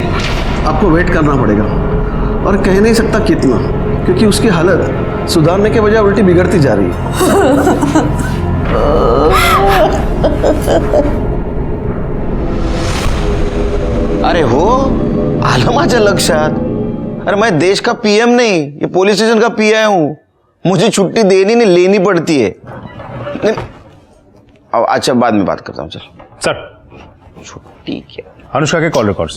आपको वेट करना पड़ेगा, और कह नहीं सकता कितना, क्योंकि उसकी हालत सुधारने के बजाय उल्टी बिगड़ती जा रही है। अरे हो, आलं माझ्या लक्षात। अरे मैं देश का पीएम नहीं, ये पुलिस स्टेशन का पीआई हूं। मुझे छुट्टी देनी नहीं, लेनी पड़ती है। नहीं, अब अच्छा बाद में बात करता हूँ। चल सर, छुट्टी क्या? अनुष्का के कॉल रिकॉर्ड्स।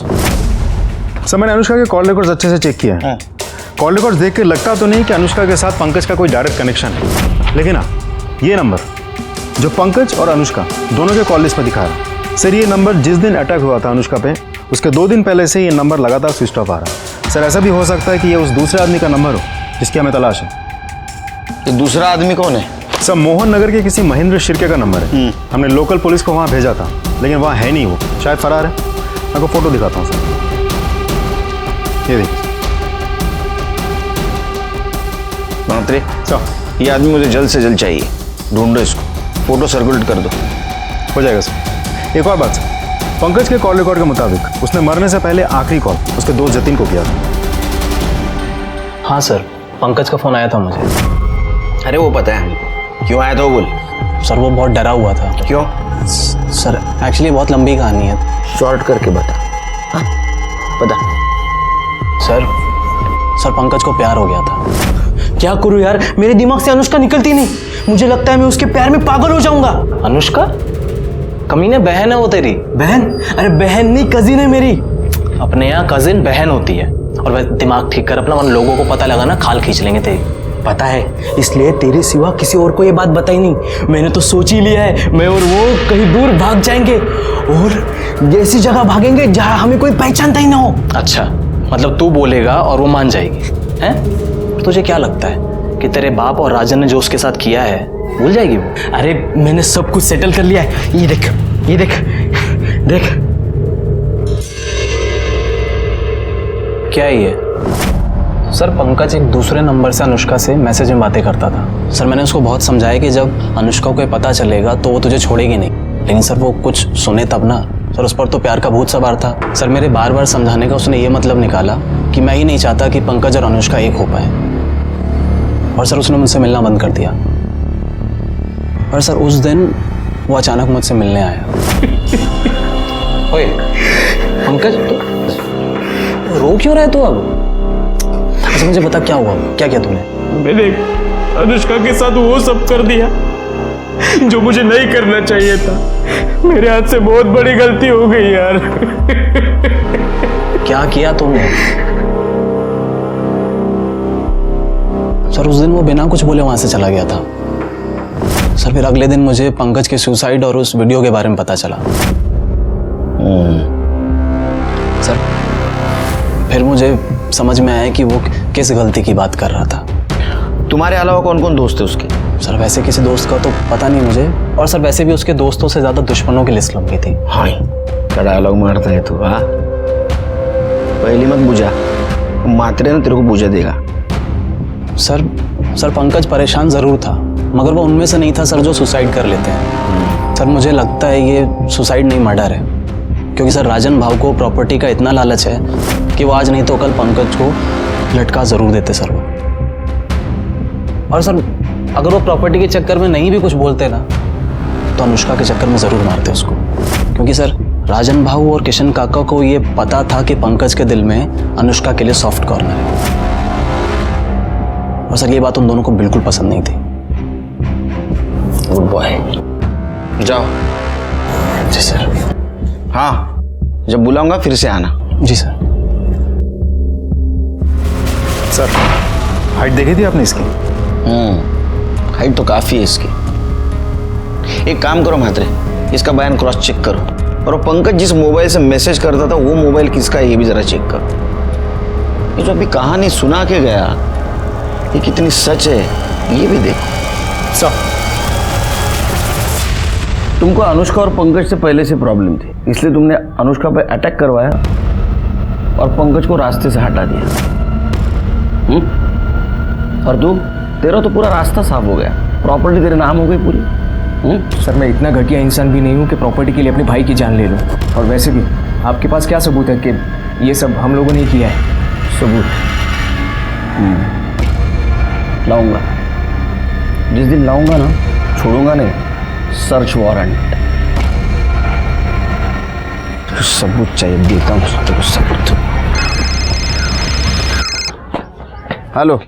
सर, मैंने अनुष्का के कॉल रिकॉर्ड्स अच्छे से चेक किए हैं। कॉल रिकॉर्ड्स देख के लगता तो नहीं कि अनुष्का के साथ पंकज का कोई डायरेक्ट कनेक्शन है, लेकिन हाँ, ये नंबर जो पंकज और अनुष्का दोनों के कॉल लिस्ट में दिखा रहा है, सर ये नंबर जिस दिन अटैक हुआ था अनुष्का पे, उसके 2 दिन पहले से ये नंबर लगातार स्विच ऑफ आ रहा है। सर, ऐसा भी हो सकता है कि ये उस दूसरे आदमी का नंबर हो जिसकी हमें तलाश है। ये दूसरा आदमी कौन है? सर, मोहन नगर के किसी महेंद्र शिर्के का नंबर है। हमने लोकल पुलिस को वहाँ भेजा था, लेकिन वहाँ है नहीं, वो शायद फरार है। मैं आपको फोटो दिखाता हूँ सर, ये देखिए। मंत्री, ये आदमी मुझे जल्द से जल्द चाहिए, ढूंढो इसको, फोटो सर्कुलेट कर दो। हो जाएगा सर। एक और बात सर, पंकज के कॉल रिकॉर्ड के मुताबिक उसने मरने से पहले आखिरी कॉल उसके दोस्त जतिन को किया था। हाँ सर, पंकज का फोन आया था मुझे। अरे वो पता है हमको, क्यों आया था वो बोल। सर वो बहुत डरा हुआ था। क्यों? सर एक्चुअली बहुत लंबी कहानी है। शॉर्ट करके बता। हाँ बता। सर पंकज को प्यार हो गया था। क्या करूं यार, मेरे दिमाग से अनुष्का निकलती नहीं। मुझे लगता है मैं उसके प्यार में पागल हो जाऊंगा। अनुष्का? कमीने बहन है वो तेरी। बहन? अरे बहन नहीं, कजिन है मेरी। अपने यहाँ कजिन बहन होती है। और वह दिमाग ठीक कर अपना, मन लोगों को पता लगा ना खाल खींच लेंगे तेरी। पता है, इसलिए तेरे सिवा किसी और को ये बात बताई नहीं। मैंने तो सोच ही लिया है, मैं और वो कहीं दूर भाग जाएंगे और ऐसी जगह भागेंगे जहां हमें कोई पहचानता ही ना हो। अच्छा, मतलब तू बोलेगा और वो मान जाएगी, हैं? तुझे क्या लगता है कि तेरे बाप और राजन ने जो उसके साथ किया है भूल जाएगी वो? अरे मैंने सब कुछ सेटल कर लिया है। ये देख, ये देख, देख। क्या है ये? सर, पंकज एक दूसरे नंबर से अनुष्का से मैसेज में बातें करता था। सर, मैंने उसको बहुत समझाया कि जब अनुष्का को पता चलेगा तो वो तुझे छोड़ेगी नहीं, लेकिन सर वो कुछ सुने तब ना। सर, उस पर तो प्यार का भूत सवार था। सर, मेरे बार बार समझाने का उसने ये मतलब निकाला कि मैं ही नहीं चाहता कि पंकज और अनुष्का एक हो पाए, और सर उसने मुझसे मिलना बंद कर दिया। और सर उस दिन वो अचानक मुझसे मिलने आया। ओए पंकज, रो क्यों रहे तू अब? अच्छा मुझे बता, क्या हुआ? क्या किया तूने? मैंने अनुष्का के साथ वो सब कर दिया जो मुझे नहीं करना चाहिए था। मेरे हाथ से बहुत बड़ी गलती हो गई यार। क्या किया तुमने? सर, उस दिन वो बिना कुछ बोले वहां से चला गया था। सर, फिर अगले दिन मुझे पंकज के सुसाइड और उस वीडियो के बारे में पता चला। सर, फिर मुझे समझ में आया कि वो किस गलती की बात कर रहा था। तुम्हारे अलावा कौन कौन दोस्त है उसके? सर, वैसे किसी दोस्त का तो पता नहीं मुझे, और सर वैसे भी उसके दोस्तों से ज्यादा दुश्मनों की लिस्ट लंबी थी। हाँ, क्या डायलॉग मारता है तू? हाँ, पहली मत बुझा, मात्रे ने तेरे को बुझा देगा। सर पंकज परेशान जरूर था, मगर वो उनमें से नहीं था सर जो सुसाइड कर लेते हैं। सर, मुझे लगता है ये सुसाइड नहीं मर्डर है, क्योंकि सर राजन भाव को प्रॉपर्टी का इतना लालच है कि वो आज नहीं तो कल पंकज को लटका जरूर देते सर वो। और सर अगर वो प्रॉपर्टी के चक्कर में नहीं भी कुछ बोलते ना, तो अनुष्का के चक्कर में जरूर मारते उसको, क्योंकि सर राजन भाऊ और किशन काका को ये पता था कि पंकज के दिल में अनुष्का के लिए सॉफ्ट कॉर्नर है, और सर ये बात उन दोनों को बिल्कुल पसंद नहीं थी। गुड बॉय, जाओ। जी सर। हाँ, जब बुलाऊंगा फिर से आना। जी सर। सर, हाइट देखी थी आपने इसकी? हाइट तो काफी है इसकी। एक काम करो म्हात्रे, इसका बयान क्रॉस चेक करो, और वो पंकज जिस मोबाइल से मैसेज करता था वो मोबाइल किसका है ये भी जरा चेक करो। ये जो अभी कहानी सुना के गया ये कितनी सच है ये भी देखो। सर, तुमको अनुष्का और पंकज से पहले से प्रॉब्लम थी, इसलिए तुमने अनुष्का पर अटैक करवाया और पंकज को रास्ते से हटा दिया। और तू, तेरा तो पूरा रास्ता साफ हो गया, प्रॉपर्टी तेरे नाम हो गई पूरी। सर, मैं इतना घटिया इंसान भी नहीं हूँ कि प्रॉपर्टी के लिए अपने भाई की जान ले लूँ। और वैसे भी आपके पास क्या सबूत है कि ये सब हम लोगों ने ही किया है? सबूत लाऊंगा, जिस दिन लाऊंगा ना छोड़ूंगा नहीं, सर्च वारंट। सबूत चाहिए, देता हूँ तेरे को सबूत। हेलो,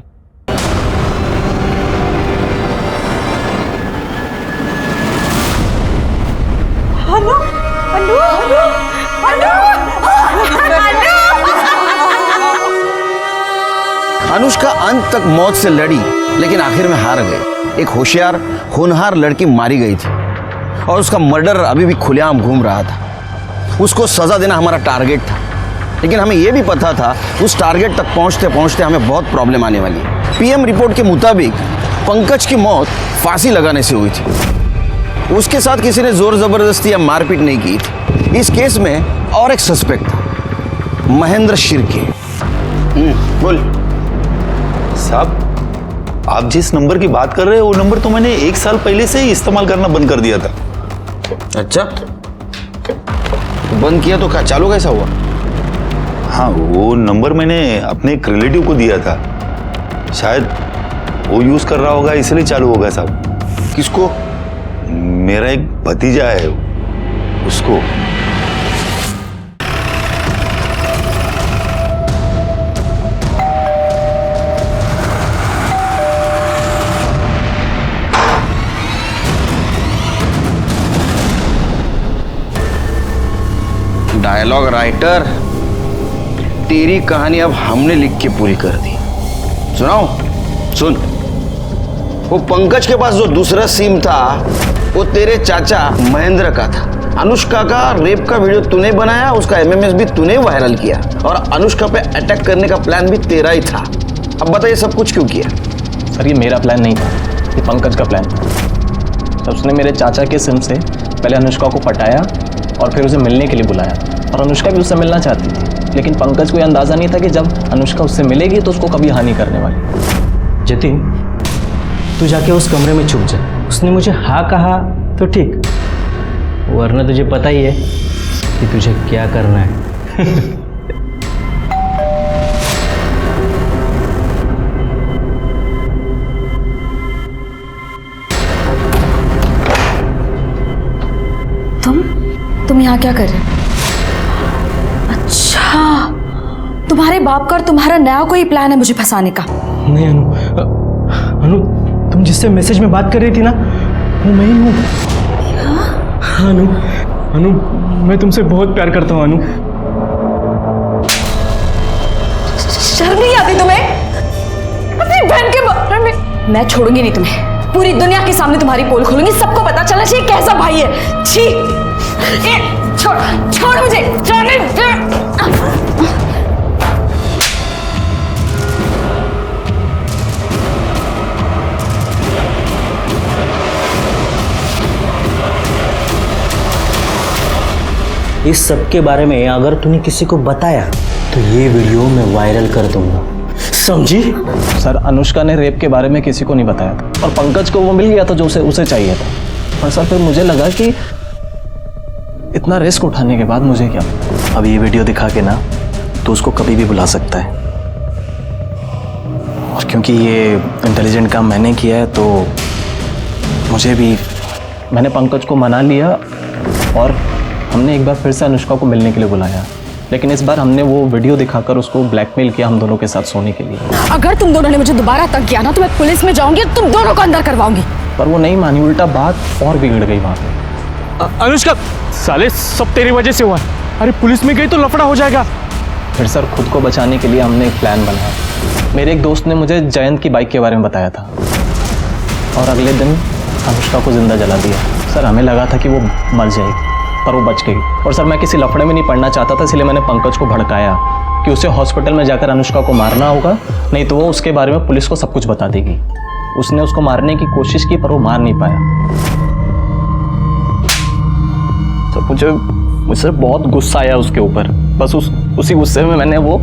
अनुष्का अंत तक मौत से लड़ी, लेकिन आखिर में हार गई। एक होशियार होनहार लड़की मारी गई थी और उसका मर्डर अभी भी खुलेआम घूम रहा था। उसको सजा देना हमारा टारगेट था, लेकिन हमें यह भी पता था उस टारगेट तक पहुंचते पहुंचते हमें बहुत प्रॉब्लम आने वाली है। पीएम रिपोर्ट के मुताबिक पंकज की मौत फांसी लगाने से हुई थी। उसके साथ किसी ने जोर जबरदस्ती या मारपीट नहीं की थी। इस केस में और एक सस्पेक्ट था, महेंद्र शिर्के। बोल साहब, आप जिस नंबर की बात कर रहे हैं वो नंबर तो मैंने 1 साल पहले से ही इस्तेमाल करना बंद कर दिया था। अच्छा, बंद किया तो क्या चालू कैसा हुआ? हाँ, वो नंबर मैंने अपने एक रिलेटिव को दिया था, शायद वो यूज कर रहा होगा इसलिए चालू होगा साहब। किसको? मेरा एक भतीजा है, उसको। डायलॉग राइटर, तेरी कहानी अब हमने लिख के पूरी कर दी। सुनाओ, सुन। वो पंकज के पास जो दूसरा सिम था वो तेरे चाचा महेंद्र का था। अनुष्का का रेप का वीडियो तूने बनाया, उसका एमएमएस भी तूने वायरल किया और अनुष्का पे अटैक करने का प्लान भी तेरा ही था। अब बताइए सब कुछ क्यों किया? सर ये मेरा प्लान नहीं था, ये पंकज का प्लान था। सर उसने मेरे चाचा के सिम से पहले अनुष्का को पटाया और फिर उसे मिलने के लिए बुलाया और अनुष्का भी उससे मिलना चाहती थी, लेकिन पंकज को यह अंदाज़ा नहीं था कि जब अनुष्का उससे मिलेगी तो उसको कभी हानि करने वाली। जतिन, तू जाके उस कमरे में छुप जा। उसने मुझे हाँ कहा तो ठीक, वरना तुझे पता ही है कि तुझे क्या करना है। तुम यहाँ क्या कर रहे हो? अच्छा, तुम्हारे बाप का और तुम्हारा नया कोई प्लान है मुझे फंसाने का? नहीं अनु, तुम जिससे मैसेज में बात कर रही थी ना, वो मैं ही हूँ। हाँ अनु, मैं तुमसे बहुत प्यार करता हूँ अनु। शर्म नहीं आती तुम्हें? अपनी बहन के बारे में। मैं छोड़ूंगी नहीं तुम्हें, पूरी दुनिया के सामने तुम्हारी पोल खोलूंगी, सबको पता चलना चाहिए कैसा भाई है। छी, छोड़ मुझे, छोड़ने दे। इस सब के बारे में अगर तूने किसी को बताया तो ये वीडियो मैं वायरल कर दूंगा, समझी? सर अनुष्का ने रेप के बारे में किसी को नहीं बताया था और पंकज को वो मिल गया था जो उसे चाहिए था। और सर फिर मुझे लगा कि इतना रिस्क उठाने के बाद मुझे क्या, अब ये वीडियो दिखा के ना तो उसको कभी भी बुला सकता है। और क्योंकि ये इंटेलिजेंट काम मैंने किया है तो मैंने पंकज को मना लिया और हमने एक बार फिर से अनुष्का को मिलने के लिए बुलाया, लेकिन इस बार हमने वो वीडियो दिखाकर उसको ब्लैकमेल किया हम दोनों के साथ सोने के लिए। अगर तुम दोनों ने मुझे दोबारा तंग किया ना तो मैं पुलिस में जाऊंगी और तुम दोनों को अंदर करवाऊंगी। पर वो नहीं मानी, उल्टा बात और बिगड़ गई वहाँ पे। अनुष्का, साले सब तेरी वजह से हुआ। अरे पुलिस में गई तो लफड़ा हो जाएगा। फिर सर खुद को बचाने के लिए हमने एक प्लान बनाया। मेरे एक दोस्त ने मुझे जयंत की बाइक के बारे में बताया था और अगले दिन अनुष्का को जिंदा जला दिया। सर हमें लगा था कि वो मर जाएगी पर वो बच गई। और सर मैं किसी लफड़े में नहीं पड़ना चाहता था, इसलिए मैंने पंकज को भड़काया कि उसे हॉस्पिटल में जाकर अनुष्का को मारना होगा, नहीं तो वो उसके बारे में पुलिस को सब कुछ बता देगी। उसने उसको मारने की कोशिश की पर वो मार नहीं पाया। तो मुझे बहुत गुस्सा आया उसके ऊपर। बस उसी गुस्से में मैंने वो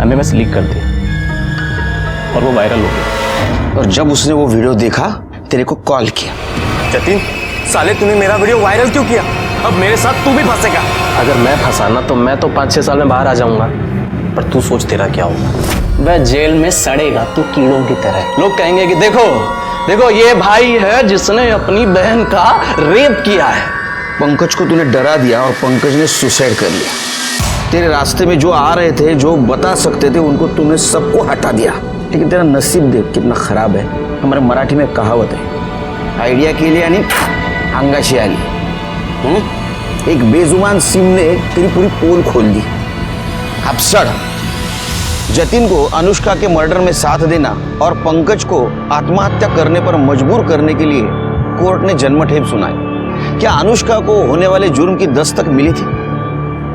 एमएमएस लीक कर दिया और वो वायरल हो गया। और जब उसने वो वीडियो देखा तेरे को कॉल किया। जतिन, साले तूने मेरा वीडियो वायरल क्यों किया? अब मेरे साथ तू भी फंसेगा। अगर मैं फंसाना तो मैं तो 5-6 साल में बाहर आ जाऊंगा, पर तू सोच तेरा क्या होगा। वह जेल में सड़ेगा तू कीड़ों की तरह। लोग कहेंगे कि देखो ये भाई है जिसने अपनी बहन का रेप किया है। पंकज को तूने डरा दिया और पंकज ने सुसाइड कर लिया। तेरे रास्ते में जो आ रहे थे, जो बता सकते थे, उनको तूने सबको हटा दिया। लेकिन तेरा नसीब देख कितना खराब है। हमारे मराठी में कहावत है, आइडिया के लिए यानी अंगाशी आली। एक बेजुबान सिम ने तेरी पूरी पोल खोल दी। अब सड़। जतिन को अनुष्का के मर्डर में साथ देना और पंकज को आत्महत्या करने पर मजबूर करने के लिए कोर्ट ने जन्मठेप सुनाई। क्या अनुष्का को होने वाले जुर्म की दस्तक मिली थी?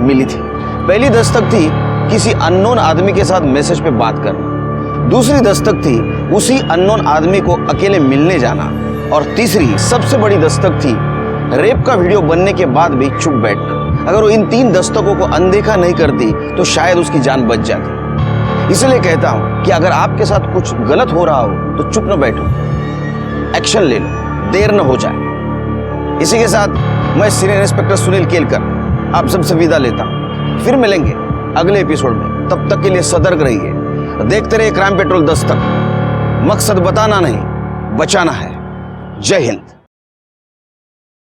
मिली थी। पहली दस्तक थी किसी अननोन आदमी के साथ मैसेज पे बात करना। दूसरी दस्तक थी उसी अननोन आदमी को अकेले मिलने जाना। और तीसरी सबसे बड़ी दस्तक थी रेप का वीडियो बनने के बाद भी चुप बैठना। अगर वो इन 3 दस्तकों को अनदेखा नहीं करती तो शायद उसकी जान बच जाती। इसलिए कहता हूं कि अगर आपके साथ कुछ गलत हो रहा हो तो चुप न बैठो, एक्शन ले लो, देर न हो जाए। इसी के साथ मैं सीनियर इंस्पेक्टर सुनील केलकर आप सबसे विदा लेता हूं। फिर मिलेंगे अगले एपिसोड में। तब तक के लिए सतर्क रहिए, देखते रहिए क्राइम पेट्रोल दस्तक। मकसद बताना नहीं, बचाना है। जय हिंद।